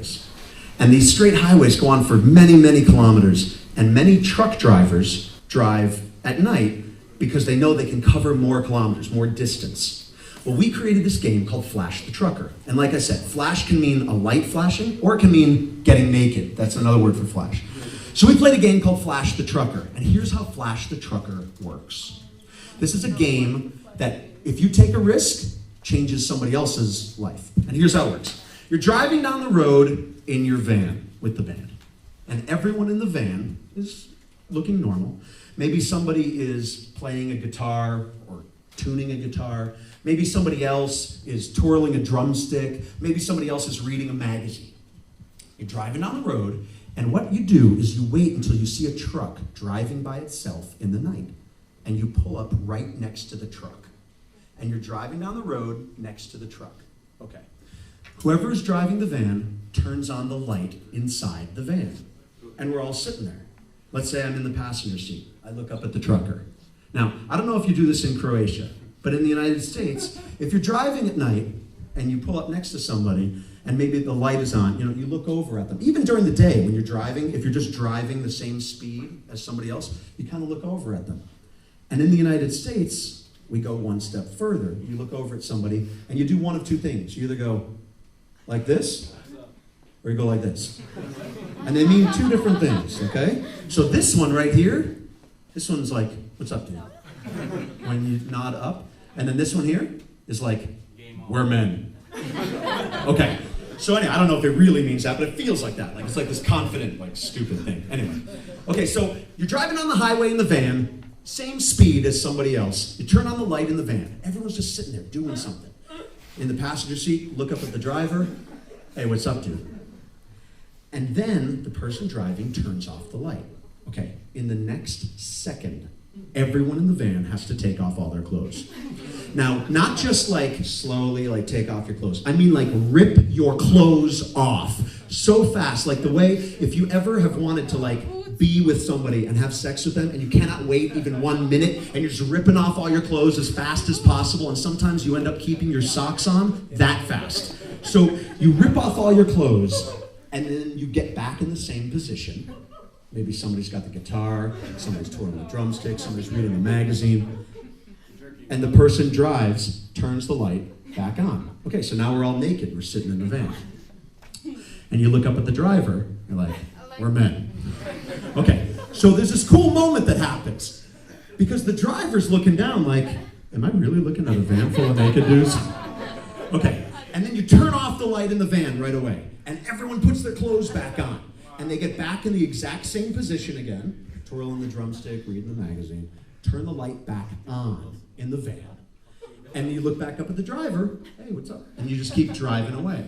highways. And these straight highways go on for many, many kilometers. And many truck drivers drive at night because they know they can cover more kilometers, more distance. Well, we created this game called Flash the Trucker. And like I said, flash can mean a light flashing, or it can mean getting naked. That's another word for flash. So we played a game called Flash the Trucker. And here's how Flash the Trucker works. This is a game that, if you take a risk, changes somebody else's life. And here's how it works. You're driving down the road in your van with the band. And everyone in the van is looking normal. Maybe somebody is playing a guitar or tuning a guitar. Maybe somebody else is twirling a drumstick. Maybe somebody else is reading a magazine. You're driving down the road, and what you do is you wait until you see a truck driving by itself in the night. And you pull up right next to the truck. And you're driving down the road next to the truck. Okay. Whoever is driving the van turns on the light inside the van. And we're all sitting there. Let's say I'm in the passenger seat. I look up at the trucker. Now, I don't know if you do this in Croatia, but in the United States, if you're driving at night and you pull up next to somebody and maybe the light is on, you look over at them. Even during the day when you're driving, if you're just driving the same speed as somebody else, you kind of look over at them. And in the United States, we go one step further. You look over at somebody and you do one of two things. You either go like this, or you go like this. And they mean two different things, okay? So this one right here, this one's like, what's up, dude? When you nod up. And then this one here is like, we're men. Okay. So anyway, I don't know if it really means that, but it feels like that. Like it's like this confident, like stupid thing. Anyway. Okay, so you're driving on the highway in the van, same speed as somebody else. You turn on the light in the van. Everyone's just sitting there doing something. In the passenger seat, look up at the driver. Hey, what's up, dude? And then the person driving turns off the light. Okay, in the next second, everyone in the van has to take off all their clothes. Now, not just like slowly, like take off your clothes. I mean like rip your clothes off so fast. Like the way, if you ever have wanted to like be with somebody and have sex with them and you cannot wait even 1 minute and you're just ripping off all your clothes as fast as possible, and sometimes you end up keeping your socks on that fast. So you rip off all your clothes and then you get back in the same position. Maybe somebody's got the guitar, somebody's twirling a drumstick, somebody's reading a magazine, and the person drives, turns the light back on. Okay, so now we're all naked, we're sitting in the van. And you look up at the driver, you're like, we're men. Okay, so there's this cool moment that happens, because the driver's looking down like, am I really looking at a van full of naked dudes? Okay, and then you turn off the light in the van right away, and everyone puts their clothes back on. And they get back in the exact same position again, twirling the drumstick, reading the magazine, turn the light back on in the van, and you look back up at the driver, hey, what's up? And you just keep driving away.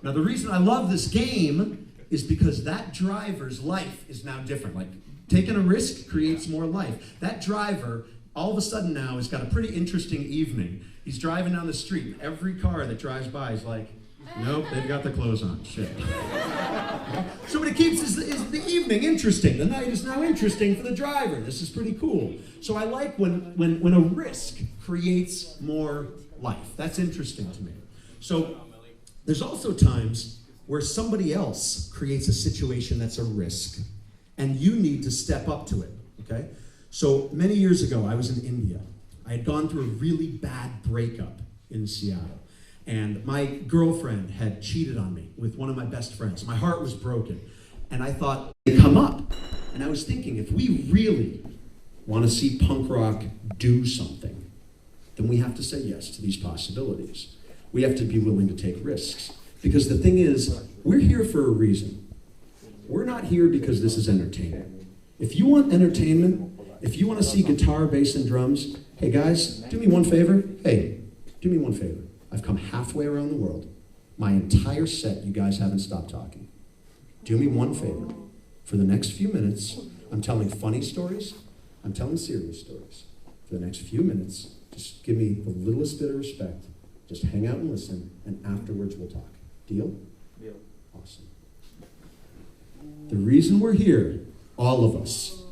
Now, the reason I love this game is because that driver's life is now different. Like, taking a risk creates more life. That driver, all of a sudden now, has got a pretty interesting evening. He's driving down the street, and every car that drives by is like, nope, they've got the clothes on. Shit. So what it keeps is the evening interesting. The night is now interesting for the driver. This is pretty cool. So I like when a risk creates more life. That's interesting to me. So there's also times where somebody else creates a situation that's a risk, and you need to step up to it, okay? So many years ago, I was in India. I had gone through a really bad breakup in Seattle. And my girlfriend had cheated on me with one of my best friends. My heart was broken. And I thought, they come up. And I was thinking, if we really want to see punk rock do something, then we have to say yes to these possibilities. We have to be willing to take risks. Because the thing is, we're here for a reason. We're not here because this is entertainment. If you want entertainment, if you want to see guitar, bass, and drums, hey guys, do me one favor. Hey, do me one favor. I've come halfway around the world. My entire set, you guys haven't stopped talking. Do me one favor. For the next few minutes, I'm telling funny stories. I'm telling serious stories. For the next few minutes, just give me the littlest bit of respect. Just hang out and listen, and afterwards we'll talk. Deal? Deal. Awesome. The reason we're here, all of us,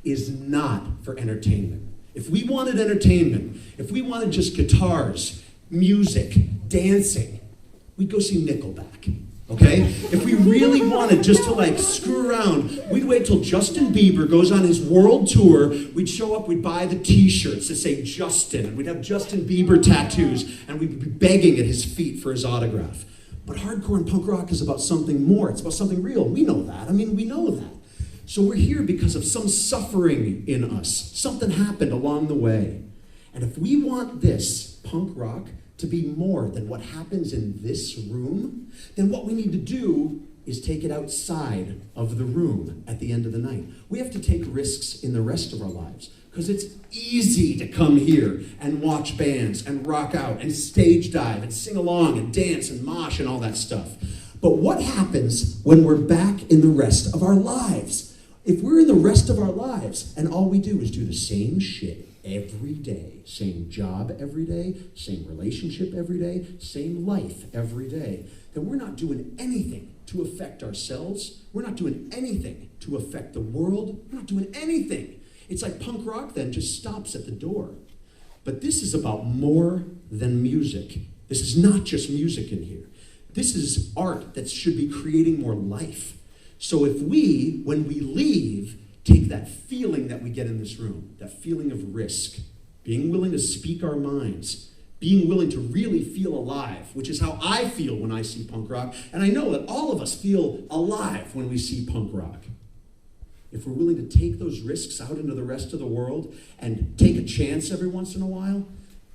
is not for entertainment. If we wanted entertainment, if we wanted just guitars, music, dancing, we'd go see Nickelback. okay? If we really wanted just to like screw around, we'd wait till Justin Bieber goes on his world tour, we'd show up, we'd buy the t-shirts that say Justin, and we'd have Justin Bieber tattoos, and we'd be begging at his feet for his autograph. But hardcore and punk rock is about something more. It's about something real. We know that. I mean, we know that. So we're here because of some suffering in us. Something happened along the way. And if we want this punk rock to be more than what happens in this room, then what we need to do is take it outside of the room at the end of the night. We have to take risks in the rest of our lives because it's easy to come here and watch bands and rock out and stage dive and sing along and dance and mosh and all that stuff. But what happens when we're back in the rest of our lives? If we're in the rest of our lives and all we do is do the same shit every day, same job every day, same relationship every day, same life every day, then we're not doing anything to affect ourselves. We're not doing anything to affect the world. We're not doing anything. It's like punk rock then just stops at the door. But this is about more than music. This is not just music in here. This is art that should be creating more life. So if we, when we leave, take that feeling that we get in this room, that feeling of risk, being willing to speak our minds, being willing to really feel alive, which is how I feel when I see punk rock, and I know that all of us feel alive when we see punk rock. If we're willing to take those risks out into the rest of the world and take a chance every once in a while,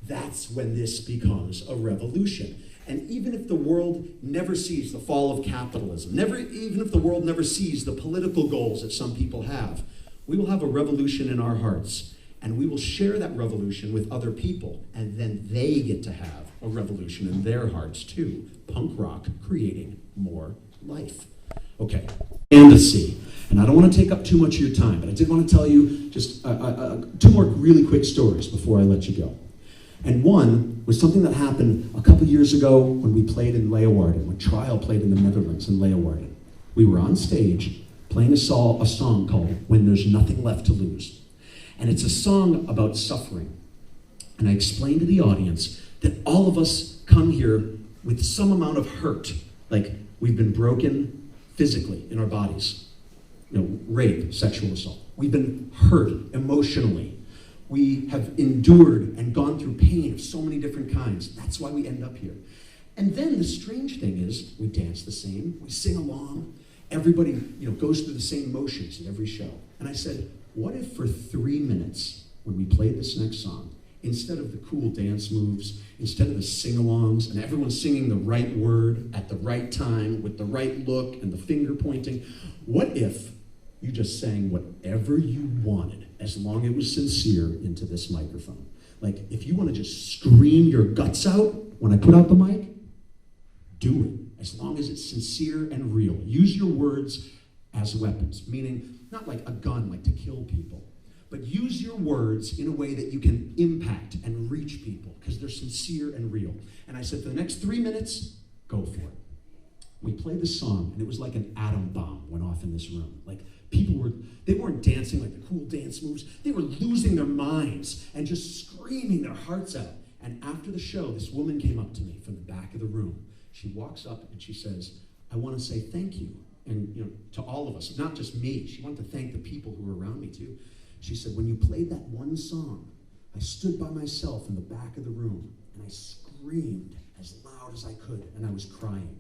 that's when this becomes a revolution. And even if the world never sees the fall of capitalism, even if the world never sees the political goals that some people have, we will have a revolution in our hearts. And we will share that revolution with other people. And then they get to have a revolution in their hearts too. Punk rock creating more life. Okay, and to see. And I don't want to take up too much of your time, but I did want to tell you just two more really quick stories before I let you go. And one was something that happened a couple years ago when we played in Leeuwarden, when Trial played in the Netherlands in Leeuwarden. We were on stage playing a song called When There's Nothing Left to Lose. And it's a song about suffering. And I explained to the audience that all of us come here with some amount of hurt, like we've been broken physically in our bodies. Rape, sexual assault. We've been hurt emotionally. We have endured and gone through pain of so many different kinds. That's why we end up here. And then the strange thing is, we dance the same, we sing along, everybody goes through the same motions in every show. And I said, what if for 3 minutes, when we played this next song, instead of the cool dance moves, instead of the sing-alongs, and everyone singing the right word at the right time, with the right look and the finger pointing, what if you just sang whatever you wanted, as long as it was sincere, into this microphone? Like, if you want to just scream your guts out when I put out the mic, do it, as long as it's sincere and real. Use your words as weapons, meaning not like a gun, like to kill people, but use your words in a way that you can impact and reach people, because they're sincere and real. And I said, for the next 3 minutes, go for it. We played the song, and it was like an atom bomb went off in this room. Like, they weren't dancing like the cool dance moves. They were losing their minds and just screaming their hearts out. And after the show, this woman came up to me from the back of the room. She walks up and she says, I want to say thank you. And to all of us, not just me. She wanted to thank the people who were around me too. She said, when you played that one song, I stood by myself in the back of the room and I screamed as loud as I could, and I was crying.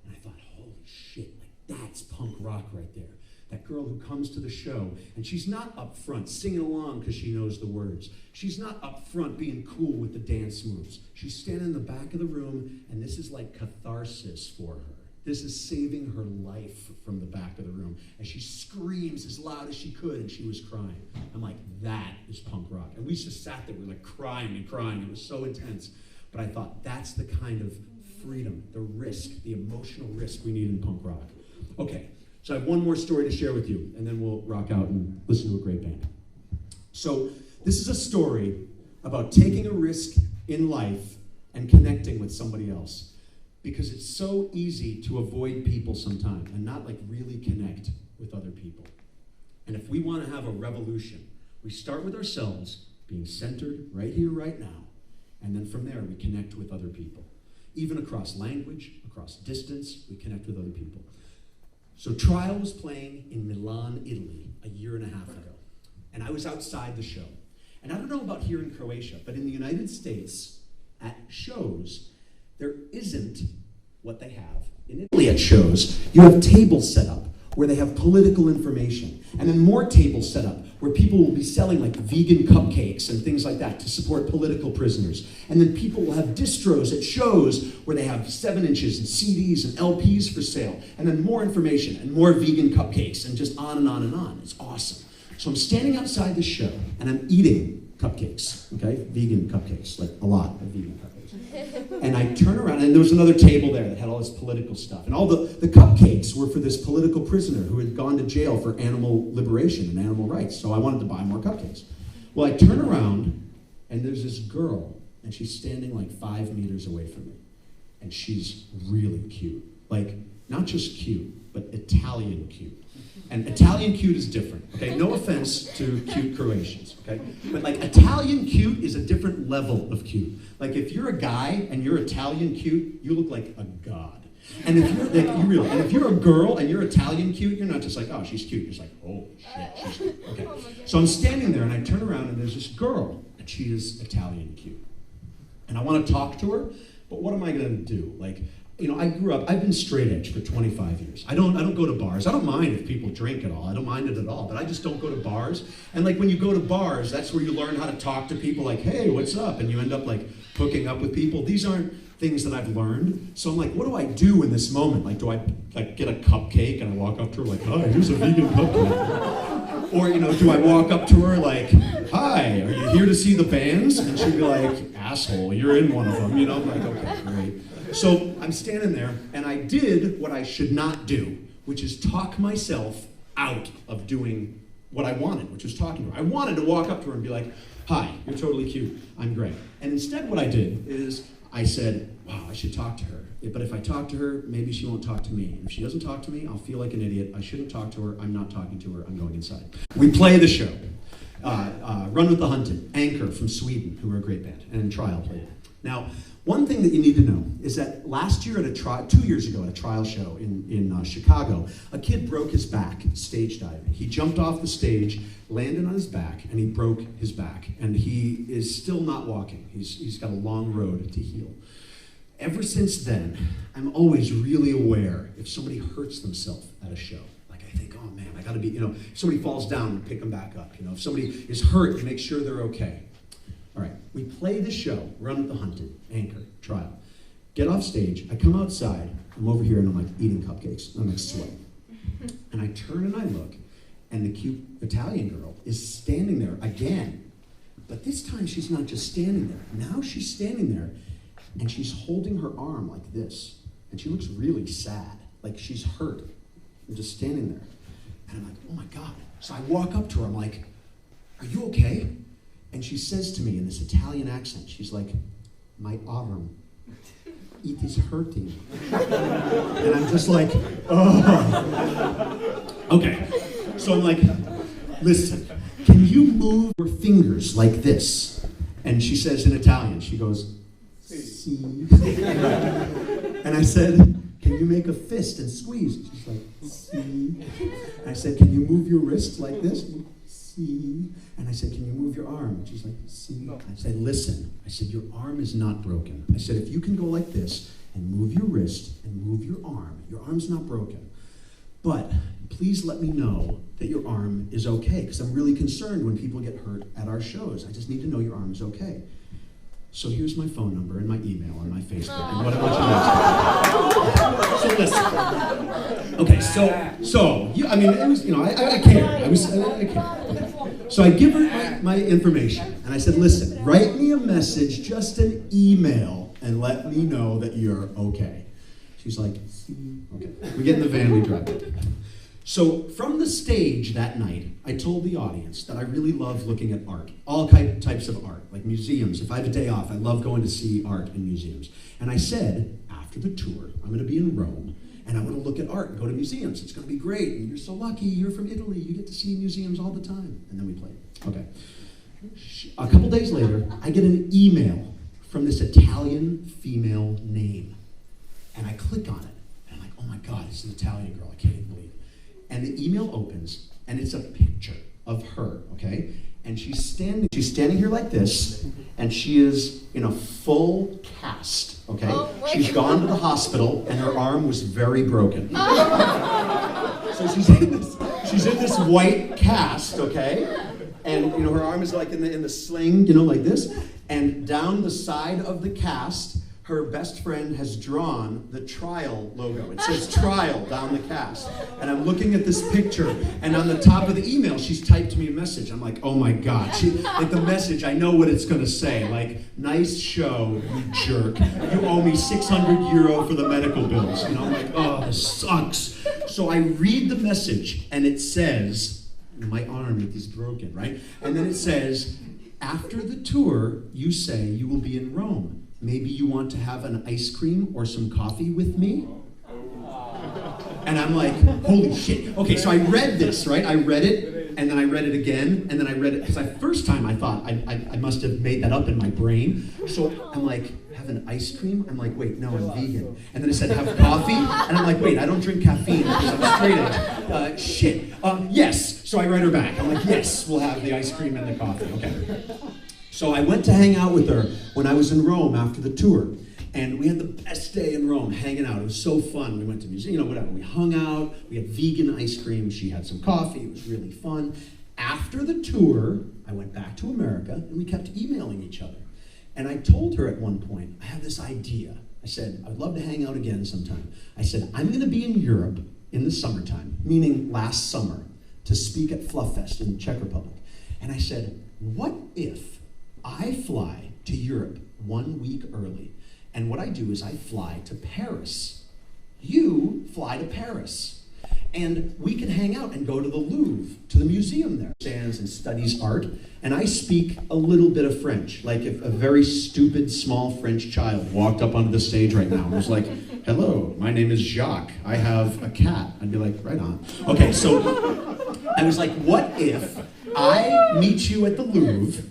And I thought, holy shit, like that's punk rock right there. That girl who comes to the show, and she's not up front singing along because she knows the words. She's not up front being cool with the dance moves. She's standing in the back of the room, and this is like catharsis for her. This is saving her life from the back of the room. And she screams as loud as she could, and she was crying. I'm like, that is punk rock. And we just sat there, we were like crying and crying. It was so intense. But I thought, that's the kind of freedom, the risk, the emotional risk we need in punk rock. Okay. So I have one more story to share with you, and then we'll rock out and listen to a great band. So this is a story about taking a risk in life and connecting with somebody else, because it's so easy to avoid people sometimes and not like really connect with other people. And if we want to have a revolution, we start with ourselves, being centered right here, right now, and then from there we connect with other people. Even across language, across distance, we connect with other people. So Trial was playing in Milan, Italy, a year and a half ago. And I was outside the show. And I don't know about here in Croatia, but in the United States, at shows, there isn't what they have in Italy at shows. You have tables set up where they have political information, and then more tables set up where people will be selling like vegan cupcakes and things like that to support political prisoners. And then people will have distros at shows where they have 7 inches and CDs and LPs for sale, and then more information and more vegan cupcakes, and just on and on and on. It's awesome. So I'm standing outside the show and I'm eating cupcakes, okay? Vegan cupcakes, like a lot of vegan cupcakes. And I turn around, and there was another table there that had all this political stuff. And all the cupcakes were for this political prisoner who had gone to jail for animal liberation and animal rights. So I wanted to buy more cupcakes. Well, I turn around, and there's this girl, and she's standing like 5 meters away from me. And she's really cute. Like, not just cute, but Italian cute. And Italian cute is different, okay? No offense to cute Croatians, okay? But like Italian cute is a different level of cute. Like if you're a guy and you're Italian cute, you look like a god. And if you're like, and if you're a girl and you're Italian cute, you're not just like, oh, she's cute. You're just like, holy shit, she's cute. Okay. So I'm standing there and I turn around and there's this girl and she is Italian cute. And I want to talk to her, but what am I gonna do? Like, you know, I've been straight edge for 25 years. I don't go to bars. I don't mind if people drink at all. I don't mind it at all, but I just don't go to bars. And like when you go to bars, that's where you learn how to talk to people like, hey, what's up? And you end up like hooking up with people. These aren't things that I've learned. So I'm like, what do I do in this moment? Like, do I like get a cupcake and I walk up to her like, hi, here's a vegan cupcake? Or, you know, do I walk up to her like, hi, are you here to see the bands? And she'd be like, asshole, you're in one of them. You know, I'm like, okay, great. So I'm standing there, and I did what I should not do, which is talk myself out of doing what I wanted, which was talking to her. I wanted to walk up to her and be like, hi, you're totally cute, I'm Greg. And instead what I did is I said, wow, I should talk to her. But if I talk to her, maybe she won't talk to me. And if she doesn't talk to me, I'll feel like an idiot. I shouldn't talk to her. I'm not talking to her. I'm going inside. We play the show. Run with the Hunted, Anchor from Sweden, who are a great band, and Trial played it. Now, one thing that you need to know is that last year at 2 years ago at a trial show in Chicago, a kid broke his back stage diving. He jumped off the stage, landed on his back, and he broke his back. And he is still not walking. He's got a long road to heal. Ever since then, I'm always really aware if somebody hurts themselves at a show. Like I think, oh man, I gotta be, you know, if somebody falls down, pick them back up. You know, if somebody is hurt, make sure they're okay. All right, we play the show, Run with the Hunted, Anchor, Trial. Get off stage, I come outside, I'm over here and I'm like eating cupcakes, I'm like sweating. And I turn and I look, and the cute Italian girl is standing there again. But this time she's not just standing there. Now she's standing there and she's holding her arm like this. And she looks really sad, like she's hurt. I'm just standing there. And I'm like, oh my God. So I walk up to her, I'm like, are you okay? And she says to me in this Italian accent, she's like, my arm, it is hurting. And I'm just like, oh. Okay, so I'm like, listen, can you move your fingers like this? And she says in Italian, she goes, si. And I said, can you make a fist and squeeze? She's like, si. I said, can you move your wrist like this? See. And I said, can you move your arm? And she's like, see. I said, listen. I said, your arm is not broken. I said, if you can go like this and move your wrist and move your arm's not broken. But please let me know that your arm is okay, because I'm really concerned when people get hurt at our shows. I just need to know your arm is okay. So here's my phone number and my email and my Facebook and what I want you to ask. So listen. Okay, so I mean, it was, you know, I care. I care. Okay. So I give her my information and I said, listen, write me a message, just an email, and let me know that you're okay. She's like, okay. We get in the van, we drive. So from the stage that night, I told the audience that I really love looking at art, all types of art, like museums. If I have a day off, I love going to see art in museums. And I said, after the tour, I'm going to be in Rome, and I want to look at art and go to museums. It's going to be great, and you're so lucky, you're from Italy, you get to see museums all the time. And then we played. Okay. A couple days later, I get an email from this Italian female name. And I click on it, and I'm like, oh my God, it's an Italian girl, I can't even believe it. And the email opens, and it's a picture of her, okay? And she's standing here like this, and she is in a full cast, okay? She's gone to the hospital, and her arm was very broken. So she's in this white cast, okay? And her arm is like in the sling, like this. And down the side of the cast, her best friend has drawn the trial logo. It says trial down the cast. And I'm looking at this picture, and on the top of the email, she's typed me a message. I'm like, oh my God. Like the message, I know what it's gonna say. Like, nice show, you jerk. You owe me 600 euro for the medical bills. I'm like, oh, this sucks. So I read the message, and it says, my arm is broken, right? And then it says, after the tour, you say you will be in Rome. Maybe you want to have an ice cream or some coffee with me? And I'm like, holy shit. Okay, so I read this, right? I read it, and then I read it again, and then I read it, because first time I thought I must have made that up in my brain. So I'm like, have an ice cream? I'm like, wait, no, I'm vegan. And then it said, have coffee? And I'm like, wait, I don't drink caffeine because I'm straight edge. Shit. Yes. So I write her back. I'm like, yes, we'll have the ice cream and the coffee. Okay. So I went to hang out with her when I was in Rome after the tour. And we had the best day in Rome, hanging out. It was so fun. We went to museum, whatever. We hung out. We had vegan ice cream. She had some coffee. It was really fun. After the tour, I went back to America, and we kept emailing each other. And I told her at one point, I have this idea. I said, I'd love to hang out again sometime. I said, I'm going to be in Europe in the summertime, meaning last summer, to speak at Fluff Fest in the Czech Republic. And I said, what if I fly to Europe 1 week early, and what I do is I fly to Paris. You fly to Paris. And we can hang out and go to the Louvre, to the museum there. Stands and studies art, and I speak a little bit of French. Like if a very stupid, small French child walked up onto the stage right now and was like, hello, my name is Jacques. I have a cat. I'd be like, right on. Okay, so I was like, what if I meet you at the Louvre,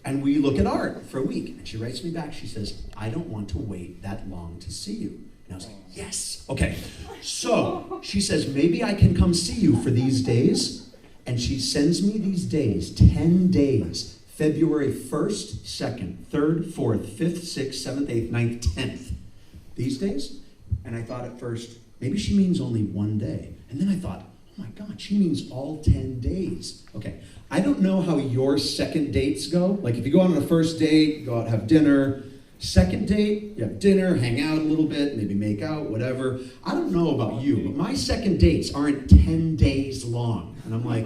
and we look at art for a week? And she writes me back, she says, I don't want to wait that long to see you. And I was like, yes. Okay, so she says, maybe I can come see you for these days. And she sends me these days, 10 days, February 1st, 2nd, 3rd, 4th, 5th, 6th, 7th, 8th, 9th, 10th. These days? And I thought at first, maybe she means only one day. And then I thought, oh my God, she means all 10 days. Okay, I don't know how your second dates go. Like if you go out on a first date, go out, have dinner. Second date, you have dinner, hang out a little bit, maybe make out, whatever. I don't know about you, but my second dates aren't 10 days long. And I'm like,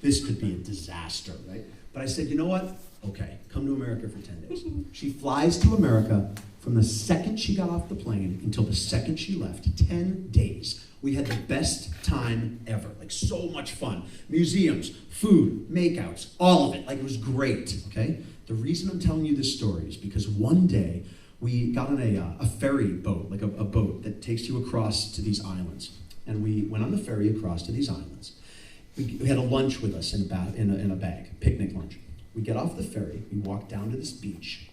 this could be a disaster, right? But I said, you know what? Okay, come to America for 10 days. She flies to America from the second she got off the plane until the second she left, 10 days. We had the best time ever, like so much fun. Museums, food, makeouts, all of it, like it was great, okay? The reason I'm telling you this story is because one day we got on a ferry boat, like a boat that takes you across to these islands. And we went on the ferry across to these islands. We had a lunch with us in a bag, picnic lunch. We get off the ferry, we walk down to this beach,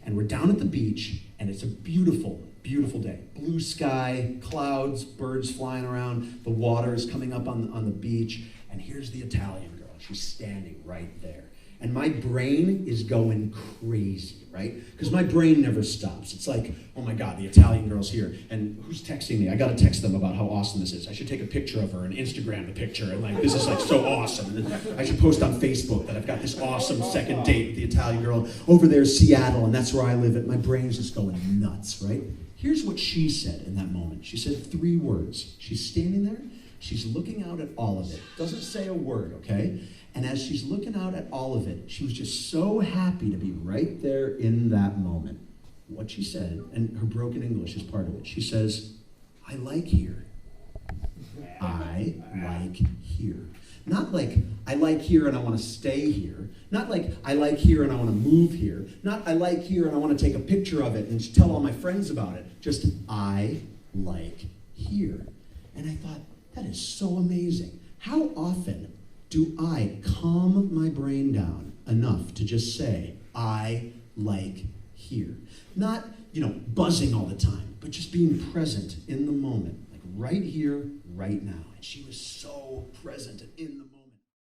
and we're down at the beach, and it's a beautiful, beautiful day. Blue sky, clouds, birds flying around, the water is coming up on the beach, and here's the Italian girl. She's standing right there. And my brain is going crazy, right? Because my brain never stops. It's like, oh my God, the Italian girl's here. And who's texting me? I gotta text them about how awesome this is. I should take a picture of her and Instagram the picture. And like, this is like so awesome. And then I should post on Facebook that I've got this awesome second date with the Italian girl. Over there's Seattle, and that's where I live. And my brain's just going nuts, right? Here's what she said in that moment. She said 3 words. She's standing there. She's looking out at all of it. Doesn't say a word, okay? And as she's looking out at all of it, she was just so happy to be right there in that moment. What she said, and her broken English is part of it, she says, I like here. I like here. Not like, I like here and I want to stay here. Not like, I like here and I want to move here. Not, I like here and I want to take a picture of it and tell all my friends about it. Just, I like here. And I thought, that is so amazing. How often do I calm my brain down enough to just say, I like here. Not, buzzing all the time, but just being present in the moment, like right here, right now. And she was so present in the moment.